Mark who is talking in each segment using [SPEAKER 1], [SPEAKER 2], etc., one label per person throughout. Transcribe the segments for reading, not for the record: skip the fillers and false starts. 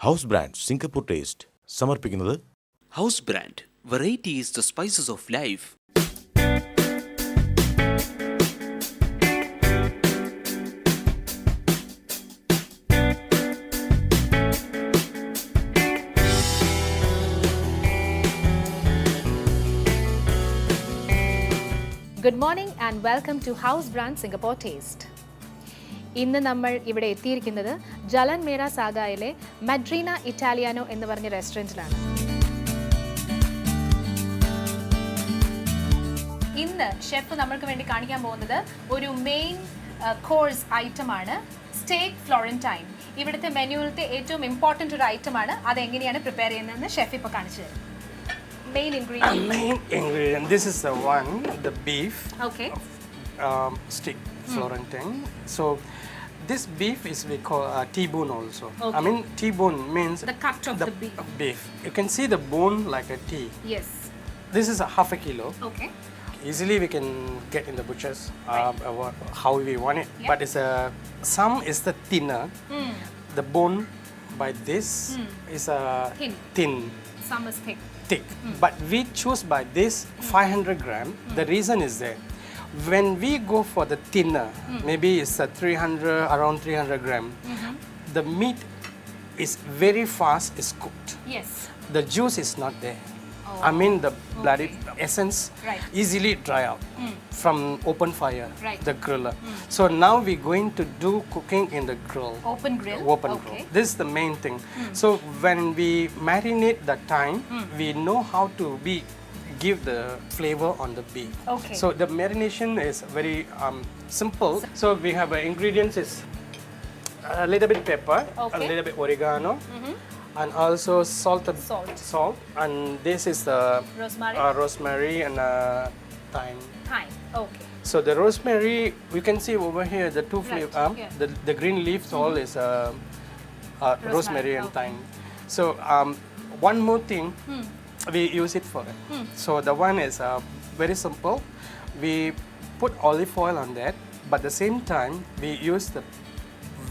[SPEAKER 1] House brand Singapore taste സമർപ്പിക്കുന്നത്
[SPEAKER 2] house brand variety is the spices of life.
[SPEAKER 3] Good morning and welcome to house brand Singapore taste. ഇന്ന് നമ്മൾ ഇവിടെ എത്തിയിരിക്കുന്നത് ജലൻ മേര സാഗായിലെ മഡ്രീന ഇറ്റാലിയാനോ എന്ന് പറഞ്ഞ റെസ്റ്റോറൻറ്റിലാണ്. ഇന്ന് ഷെഫ് നമ്മൾക്ക് വേണ്ടി കാണിക്കാൻ പോകുന്നത് ഒരു മെയിൻ കോഴ്സ് ഐറ്റമാണ് സ്റ്റേക്ക് ഫ്ലോറന്റൈൻ. ഇവിടുത്തെ മെനുവിലത്തെ ഏറ്റവും ഇമ്പോർട്ടൻ്റ് ഒരു ഐറ്റമാണ്. അതെങ്ങനെയാണ് പ്രിപ്പയർ ചെയ്യുന്നതെന്ന് ഷെഫ് ഇപ്പോൾ കാണിച്ചു തരും. Main ingredient.
[SPEAKER 4] This is the one, the beef.
[SPEAKER 3] Okay.
[SPEAKER 4] Steak florentine. So this beef is we call T-bone also.
[SPEAKER 3] Okay.
[SPEAKER 4] I mean T-bone means
[SPEAKER 3] The cut of the
[SPEAKER 4] beef. You can see the bone like a T.
[SPEAKER 3] Yes.
[SPEAKER 4] This is a half a kilo.
[SPEAKER 3] Okay.
[SPEAKER 4] Easily we can get in the butchers how we want it.
[SPEAKER 3] Yeah.
[SPEAKER 4] But it's some is the thinner. The bone by this is thin.
[SPEAKER 3] Some is thick.
[SPEAKER 4] But we choose by this 500 gram. The reason is that when we go for the thinner, maybe it's around 300 gram, the meat is very fast is cooked.
[SPEAKER 3] Yes.
[SPEAKER 4] The juice is not there. I mean the bloody essence easily dry out from open fire, the griller. So now we're going to do cooking in the grill.
[SPEAKER 3] Open grill?
[SPEAKER 4] Open grill. This is the main thing. So when we marinate the time, we know how to give the flavor on the beef.
[SPEAKER 3] Okay.
[SPEAKER 4] So the marination is very simple. So we have ingredients is a little bit pepper, a little bit oregano, and also salt, and this is the rosemary and thyme.
[SPEAKER 3] Okay.
[SPEAKER 4] So the rosemary, you can see over here the two flavor, the green leaves all is rosemary and thyme. So one more thing, we use it for it. So the one is very simple. We put olive oil on that, but at the same time we use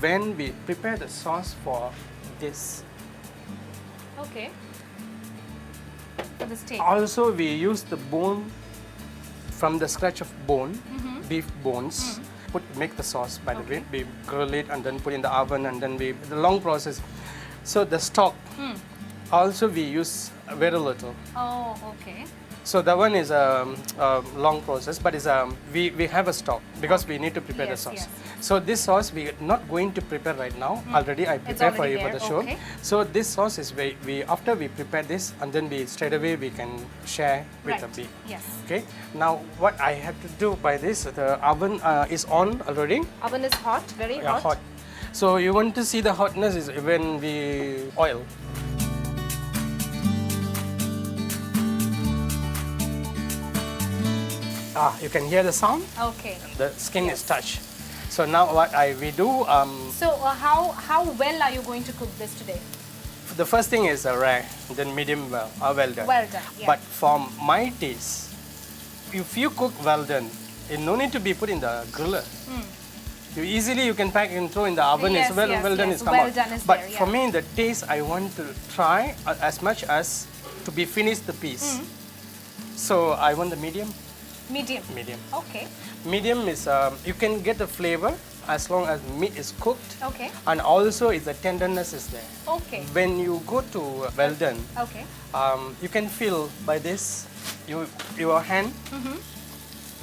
[SPEAKER 4] when we prepare the sauce for this.
[SPEAKER 3] Okay. For the steak.
[SPEAKER 4] Also, we use the bone from the scratch of bone, beef bones. Make the sauce by the way. We grill it and then put in the oven and then the long process. So the stock, also we use very little.
[SPEAKER 3] Oh, okay.
[SPEAKER 4] So that one is a long process, but we have a stock because we need to prepare the sauce. So this sauce we are not going to prepare right now. Already I prepare for you for the show.
[SPEAKER 3] Okay.
[SPEAKER 4] So this sauce is we after we prepare this and then we straight away we can share with the beef.
[SPEAKER 3] Yes.
[SPEAKER 4] Okay. Now what I have to do by this, the oven is on already.
[SPEAKER 3] Oven is hot, very
[SPEAKER 4] Yeah, hot. So you want to see the hotness is when we oil. You can hear the sound.
[SPEAKER 3] Okay.
[SPEAKER 4] The skin is touched. So now what we do.
[SPEAKER 3] So how well are you going to cook this today?
[SPEAKER 4] The first thing is rare, then medium well done.
[SPEAKER 3] Well done. Yeah.
[SPEAKER 4] But for my taste, if you cook well done, it no need to be put in the griller. You can pack and throw in the oven.
[SPEAKER 3] Yes,
[SPEAKER 4] Well done is come
[SPEAKER 3] well
[SPEAKER 4] out.
[SPEAKER 3] done is
[SPEAKER 4] But
[SPEAKER 3] there,
[SPEAKER 4] for me, the taste I want to try as much as to be finished the piece. So I want the medium. Medium.
[SPEAKER 3] Okay.
[SPEAKER 4] Medium is you can get the flavor as long as meat is cooked.
[SPEAKER 3] Okay.
[SPEAKER 4] And also the tenderness is there.
[SPEAKER 3] Okay.
[SPEAKER 4] When you go to well done,
[SPEAKER 3] Okay.
[SPEAKER 4] you can feel by this your hand.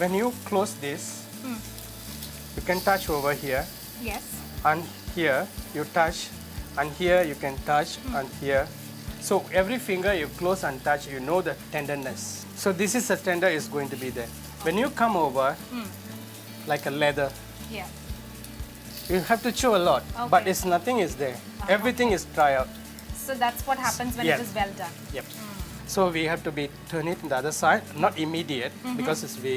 [SPEAKER 4] When you close this, you can touch over here,
[SPEAKER 3] Yes.
[SPEAKER 4] and here you touch, and here you can touch, and here. So every finger you close and touch, you know the tenderness. So this is the tender is going to be there. When you come over, like a leather,
[SPEAKER 3] Yeah.
[SPEAKER 4] you have to chew a lot,
[SPEAKER 3] Okay.
[SPEAKER 4] but it's nothing is there. Everything is dry out.
[SPEAKER 3] So that's what happens when
[SPEAKER 4] Yes.
[SPEAKER 3] it is well done.
[SPEAKER 4] Yep. So we have to turn it on the other side, not immediate, because we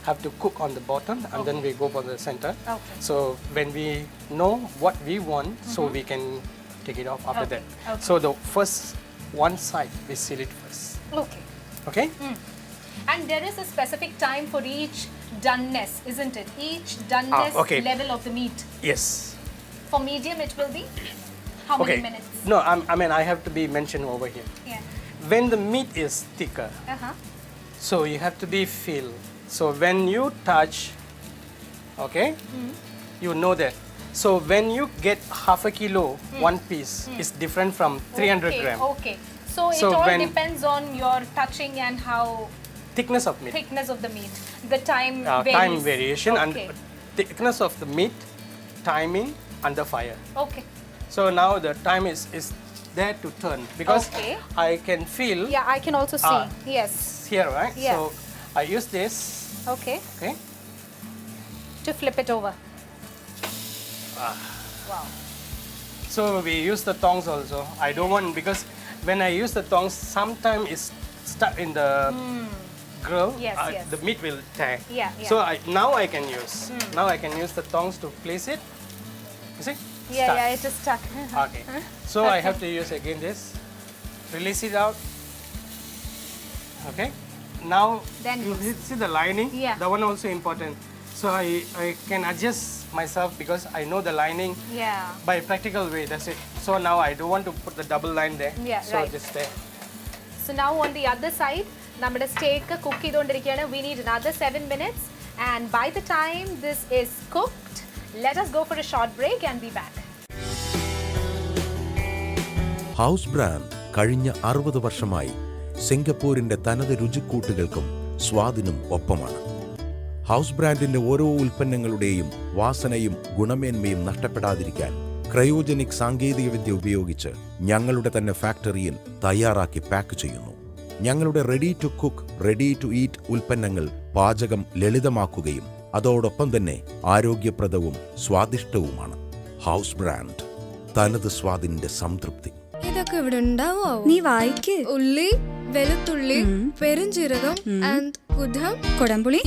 [SPEAKER 4] have to cook on the bottom and then we go for the center.
[SPEAKER 3] Okay.
[SPEAKER 4] So when we know what we want, so we can take it off after that.
[SPEAKER 3] Okay.
[SPEAKER 4] So the first one side we seal it first.
[SPEAKER 3] Okay.
[SPEAKER 4] Okay?
[SPEAKER 3] And there is a specific time for each doneness, isn't it? Each doneness
[SPEAKER 4] okay.
[SPEAKER 3] level of the meat.
[SPEAKER 4] Yes.
[SPEAKER 3] For medium, it will be how many minutes?
[SPEAKER 4] No, I mean I have to be mentioned over here.
[SPEAKER 3] Yeah.
[SPEAKER 4] When the meat is thicker,
[SPEAKER 3] Uh-huh.
[SPEAKER 4] so you have to be feel. So when you touch, okay, you know that. So when you get half a kilo, one piece is different from 300
[SPEAKER 3] okay,
[SPEAKER 4] gram.
[SPEAKER 3] Okay. So,
[SPEAKER 4] So
[SPEAKER 3] it all
[SPEAKER 4] when-
[SPEAKER 3] depends on your touching and how
[SPEAKER 4] Thickness of meat.
[SPEAKER 3] thickness of the meat. The time varies.
[SPEAKER 4] Time variation
[SPEAKER 3] Okay.
[SPEAKER 4] and thickness of the meat, timing under fire.
[SPEAKER 3] Okay.
[SPEAKER 4] So now the time is there to turn because
[SPEAKER 3] Okay.
[SPEAKER 4] I can feel
[SPEAKER 3] Yeah, I can also see.
[SPEAKER 4] Ah.
[SPEAKER 3] Yes.
[SPEAKER 4] here, right?
[SPEAKER 3] Yeah.
[SPEAKER 4] So I use this,
[SPEAKER 3] Okay.
[SPEAKER 4] okay?
[SPEAKER 3] To flip it over.
[SPEAKER 4] Ah.
[SPEAKER 3] Wow.
[SPEAKER 4] So we use the tongs also. I don't want because when I use the tongs, sometimes it's stuck in the grill.
[SPEAKER 3] Yes, yes.
[SPEAKER 4] The meat will tear.
[SPEAKER 3] Yeah, yeah.
[SPEAKER 4] So now I can use. Now I can use the tongs to place it. You see?
[SPEAKER 3] Yeah,
[SPEAKER 4] Stuck.
[SPEAKER 3] yeah, it is stuck.
[SPEAKER 4] Okay. So I have to use again this. Release it out. Okay. Now
[SPEAKER 3] Then
[SPEAKER 4] you
[SPEAKER 3] use.
[SPEAKER 4] see the lining.
[SPEAKER 3] Yeah.
[SPEAKER 4] That one also important. So I can adjust myself because I know the lining
[SPEAKER 3] Yeah.
[SPEAKER 4] by practical way. That's it. So now I don't want to put the double line there.
[SPEAKER 3] Yeah,
[SPEAKER 4] so
[SPEAKER 3] right.
[SPEAKER 4] just there.
[SPEAKER 3] So now on the other side, നമ്മുടെ steak cook ചെയ്തുകൊണ്ടിരിക്കുകയാണ്. We need another 7 minutes. And by the time this is cooked, let us go for a short break and be back.
[SPEAKER 1] House brand കഴിഞ്ഞ 60 വർഷമായി സിംഗപ്പൂരിന്റെ തനത് രുചിക്കൂട്ടുകൾക്കും സ്വാദിനും ഒപ്പമാണ്. House ബ്രാൻഡിന്റെ ഓരോ ഉൽപ്പന്നങ്ങളുടെയും വാസനയും ഗുണമേന്മയും നഷ്ടപ്പെടാതിരിക്കാൻ cryogenic സാങ്കേതികവിദ്യ ഉപയോഗിച്ച് ഞങ്ങളുടെ തന്നെ ഫാക്ടറിയിൽ തയ്യാറാക്കി പാക്ക് ചെയ്യുന്നു. ഞങ്ങളുടെ ready to cook, ready to eat ഉൽപ്പന്നങ്ങൾ പാചകം ലളിതമാക്കുകയും അതോടൊപ്പം തന്നെ ആരോഗ്യപ്രദവും സ്വാദിഷ്ടവുമാണ്. ഹൗസ് ബ്രാൻഡ്, തനത് സ്വാദിന്റെ സംതൃപ്തി.
[SPEAKER 5] ഇതൊക്കെ ഇവിടെ ഉണ്ടാവോ? നീ വായിക്ക്. ഉള്ളി, വെളുത്തുള്ളി, പെരുംജീരകം ആൻഡ് കൊടംപുളി.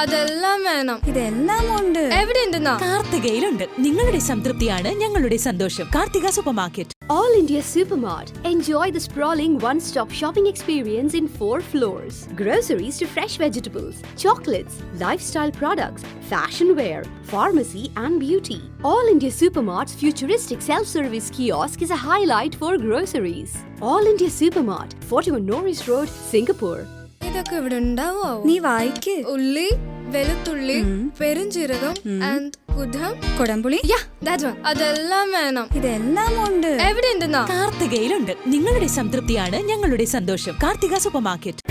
[SPEAKER 5] അതെല്ലാം വേണം. ഇതെല്ലാം ഉണ്ട്. എവിടെ ഉണ്ടെന്നാ?
[SPEAKER 6] കാർത്തികയിലുണ്ട്. നിങ്ങളുടെ സംതൃപ്തിയാണ് ഞങ്ങളുടെ സന്തോഷം. Karthika super market.
[SPEAKER 7] All India Supermart. Enjoy the sprawling one-stop shopping experience in 4 floors. Groceries to fresh vegetables, chocolates, lifestyle products, fashion wear, pharmacy and beauty. All India Supermart's futuristic self-service kiosk is a highlight for groceries. All India Supermart, 41 Norris Road, Singapore.
[SPEAKER 5] ഇതൊക്കെ ഇവിടെ ഉണ്ടാവോ? നീ വായിക്ക്. ഉള്ളി, വെളുത്തുള്ളി, പെരുംജീരകം and കൊടംപുളി. അതെല്ലാം വേണം. ഇതെല്ലാം ഉണ്ട്. എവിടെ ഉണ്ടെന്നാ?
[SPEAKER 6] കാർത്തികയിലുണ്ട്. നിങ്ങളുടെ സംതൃപ്തിയാണ് ഞങ്ങളുടെ സന്തോഷം. Karthika super market.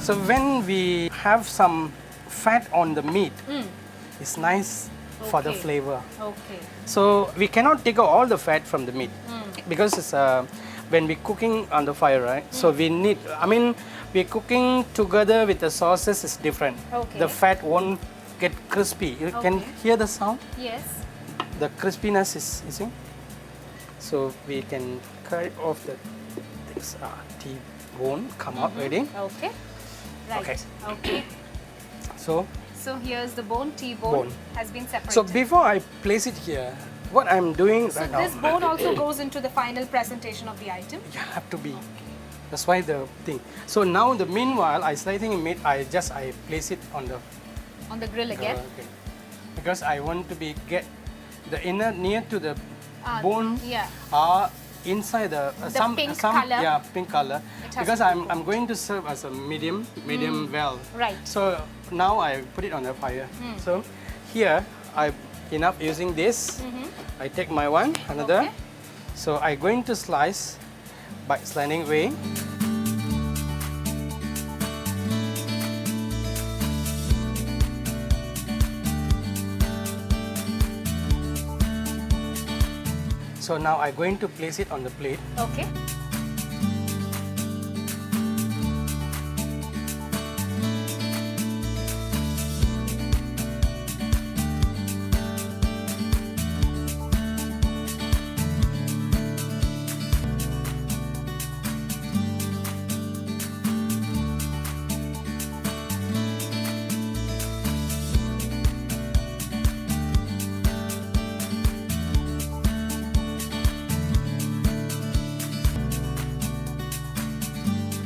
[SPEAKER 4] So when we have some fat on the meat, it's nice for the
[SPEAKER 3] Okay.
[SPEAKER 4] flavor.
[SPEAKER 3] Okay.
[SPEAKER 4] So we cannot take out all the fat from the meat because it's when we're cooking on the fire, right? So we need. I mean, we're cooking together with the sauces is different.
[SPEAKER 3] Okay.
[SPEAKER 4] The fat won't get crispy. You can
[SPEAKER 3] Okay.
[SPEAKER 4] hear the sound.
[SPEAKER 3] Yes.
[SPEAKER 4] The crispiness is, you see. So we can cut off the this T-bone. Come out ready.
[SPEAKER 3] Okay. Right.
[SPEAKER 4] Okay.
[SPEAKER 3] Okay.
[SPEAKER 4] So.
[SPEAKER 3] So here's the bone. T-bone
[SPEAKER 4] Bone.
[SPEAKER 3] has been separated.
[SPEAKER 4] So before I place it here, what I'm doing
[SPEAKER 3] So
[SPEAKER 4] right now.
[SPEAKER 3] this bone also goes into the final presentation of the item.
[SPEAKER 4] Yeah, have to be. That's why the thing. So now the meanwhile, I slicing meat. I place it on the
[SPEAKER 3] On the grill again.
[SPEAKER 4] okay. Because I want to be get the inner near to the bone.
[SPEAKER 3] Yeah.
[SPEAKER 4] Inside the,
[SPEAKER 3] pink color.
[SPEAKER 4] Yeah, pink color.
[SPEAKER 3] It has
[SPEAKER 4] Because
[SPEAKER 3] to be
[SPEAKER 4] I'm going to serve as a medium well.
[SPEAKER 3] Right.
[SPEAKER 4] So now I put it on the fire. So here I enough using this. I take my one another.
[SPEAKER 3] Okay.
[SPEAKER 4] So I going to slice by sliding way. So now I'm going to place it on the plate.
[SPEAKER 3] Okay.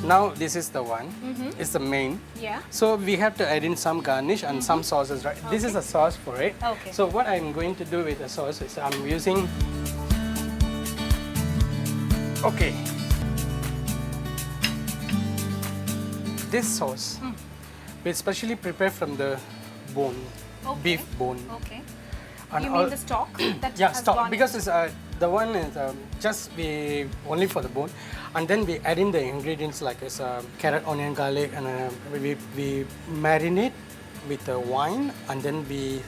[SPEAKER 4] Now this is the one. It's the main.
[SPEAKER 3] Yeah.
[SPEAKER 4] So we have to add in some garnish and some sauces, right? This is a sauce for it.
[SPEAKER 3] Okay.
[SPEAKER 4] So what I'm going to do with the sauce is I'm using. Okay. This sauce we specially prepare from the bone,
[SPEAKER 3] Okay.
[SPEAKER 4] beef bone.
[SPEAKER 3] Okay.
[SPEAKER 4] And
[SPEAKER 3] You
[SPEAKER 4] all-
[SPEAKER 3] mean the stock that
[SPEAKER 4] Yeah,
[SPEAKER 3] has
[SPEAKER 4] stock
[SPEAKER 3] gone
[SPEAKER 4] because it's the one is just we only for the bone, and then we add in the ingredients like it's carrot, onion, garlic, and we marinate with the wine, and then we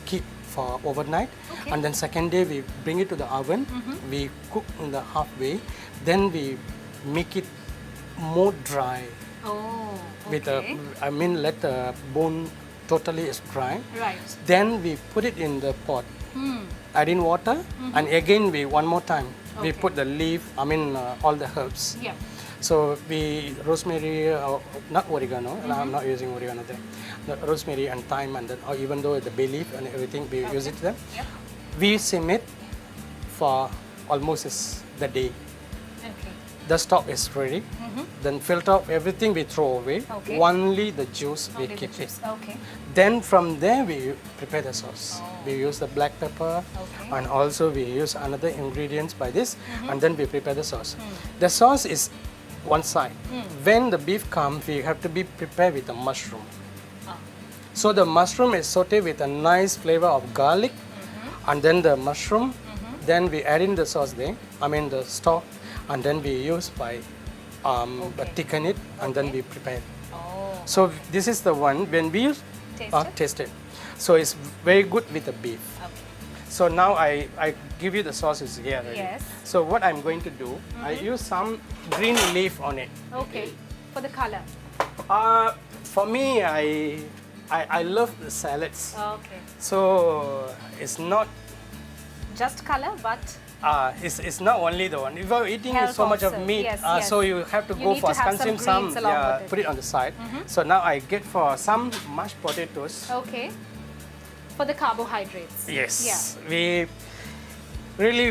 [SPEAKER 4] keep for overnight,
[SPEAKER 3] Okay.
[SPEAKER 4] and then second day we bring it to the oven. We cook in the halfway, then we make it more dry
[SPEAKER 3] Oh,
[SPEAKER 4] with
[SPEAKER 3] okay.
[SPEAKER 4] I mean let the bone totally is dry.
[SPEAKER 3] Right.
[SPEAKER 4] Then we put it in the pot. Add in water, and again we one more time we
[SPEAKER 3] Okay.
[SPEAKER 4] put the leaf. I mean all the herbs.
[SPEAKER 3] Yeah.
[SPEAKER 4] So we rosemary, not oregano. I'm not using oregano there. The rosemary and thyme, and then or even though the bay leaf and everything we use it there.
[SPEAKER 3] Yep.
[SPEAKER 4] We simmer it for almost is the day.
[SPEAKER 3] Okay.
[SPEAKER 4] The stock is ready. Then filter off everything we throw away.
[SPEAKER 3] Okay.
[SPEAKER 4] Only the juice we
[SPEAKER 3] Only the
[SPEAKER 4] keep
[SPEAKER 3] juice.
[SPEAKER 4] it.
[SPEAKER 3] Okay.
[SPEAKER 4] Then from there we prepare the sauce. We use the black pepper,
[SPEAKER 3] Okay.
[SPEAKER 4] and also we use another ingredients by this, and then we prepare the sauce. The sauce is one side. When the beef comes, we have to be prepared with the mushroom. So the mushroom is sauteed with a nice flavor of garlic, and then the mushroom. Then we add in the sauce there. I mean the stock, and then we use by thicken it, and then we prepare.
[SPEAKER 3] Oh.
[SPEAKER 4] So this is the one when we
[SPEAKER 3] Taste it?
[SPEAKER 4] taste it. So it's very good with the beef.
[SPEAKER 3] Okay.
[SPEAKER 4] So now I give you the sauces here. Already.
[SPEAKER 3] Yes.
[SPEAKER 4] So what I'm going to do, I use some green leaf on it.
[SPEAKER 3] Okay. For the color.
[SPEAKER 4] For me, I love the salads.
[SPEAKER 3] Okay.
[SPEAKER 4] So it's not
[SPEAKER 3] Just color, but
[SPEAKER 4] it's not only the one. If you're eating
[SPEAKER 3] Health
[SPEAKER 4] so much of
[SPEAKER 3] also.
[SPEAKER 4] meat,
[SPEAKER 3] Yes, yes.
[SPEAKER 4] so you have to
[SPEAKER 3] You
[SPEAKER 4] go
[SPEAKER 3] need
[SPEAKER 4] for
[SPEAKER 3] to have some
[SPEAKER 4] consume some,
[SPEAKER 3] greens along with it.
[SPEAKER 4] put it on the side. So now I get for some mashed potatoes.
[SPEAKER 3] okay. For the carbohydrates.
[SPEAKER 4] Yes.
[SPEAKER 3] Yeah.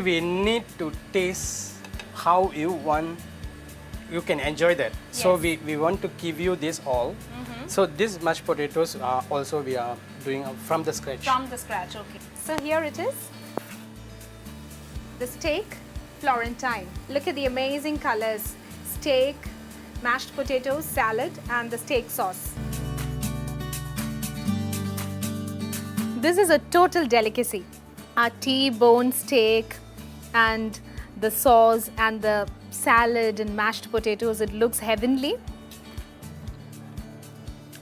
[SPEAKER 4] We need to taste how you can enjoy that. So
[SPEAKER 3] Yes.
[SPEAKER 4] we want to give you this all. So these mashed potatoes are also we are doing from the scratch.
[SPEAKER 3] From the scratch, okay. So here it is. The steak Florentine. Look at the amazing colors. Steak, mashed potatoes, salad, and the steak sauce. This is a total delicacy. Our T-bone steak and the sauce and the salad and mashed potatoes, it looks heavenly.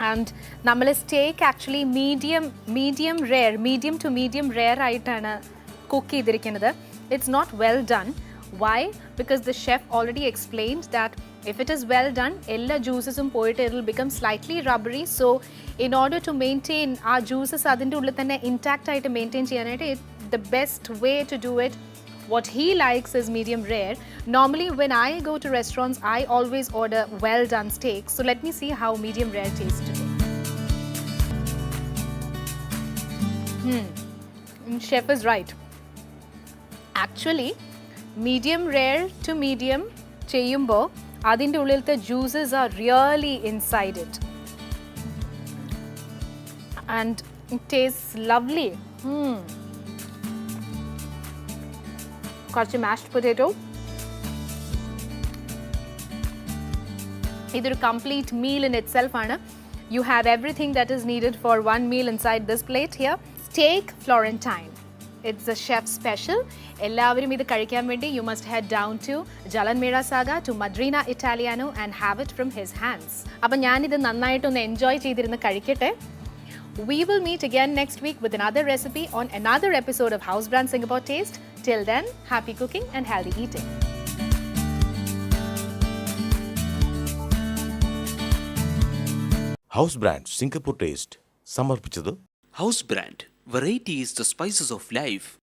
[SPEAKER 3] And നമ്മൾ steak actually medium to medium rare ആയിട്ടാണ് cook ചെയ്തിരിക്കുന്നത്. It's not well done. Why? Because the chef already explained that if it is well done, എല്ലാ ജ്യൂസസും പോയിട്ട് it will become slightly rubbery. So in order to maintain our juices അതിൻ്റെ ഉള്ളിൽ തന്നെ intact ആയിട്ട് maintain ചെയ്യാനായിട്ട് the best way to do it, what he likes is medium rare. Normally when I go to restaurants, I always order well done steak. So let me see how medium rare tastes today. Chef is right. Actually, medium rare to medium ചെയ്യുമ്പോൾ അതിൻ്റെ ഉള്ളിലത്തെ juices are really inside it. And it tastes lovely. കുറച്ച് mashed potato. ഇതൊരു complete meal in itself ആണ്. You have everything that is needed for one meal inside this plate here. Steak Florentine. It's a chef special. എല്ലാവരും ഇത് കഴിക്കാൻ വേണ്ടി you must head down to Jalan Mera Saga to Madrina Italiano and have it from his hands. അപ്പോൾ ഞാനിത് നന്നായിട്ടൊന്ന് enjoy ചെയ്തിരുന്ന് കഴിക്കട്ടെ. We will meet again next week with another recipe on another episode of House Brand Singapore Taste. Till then, happy cooking and healthy eating.
[SPEAKER 1] House brand Singapore taste സമർപ്പിച്ചത്
[SPEAKER 2] House brand. Variety is the spices of life.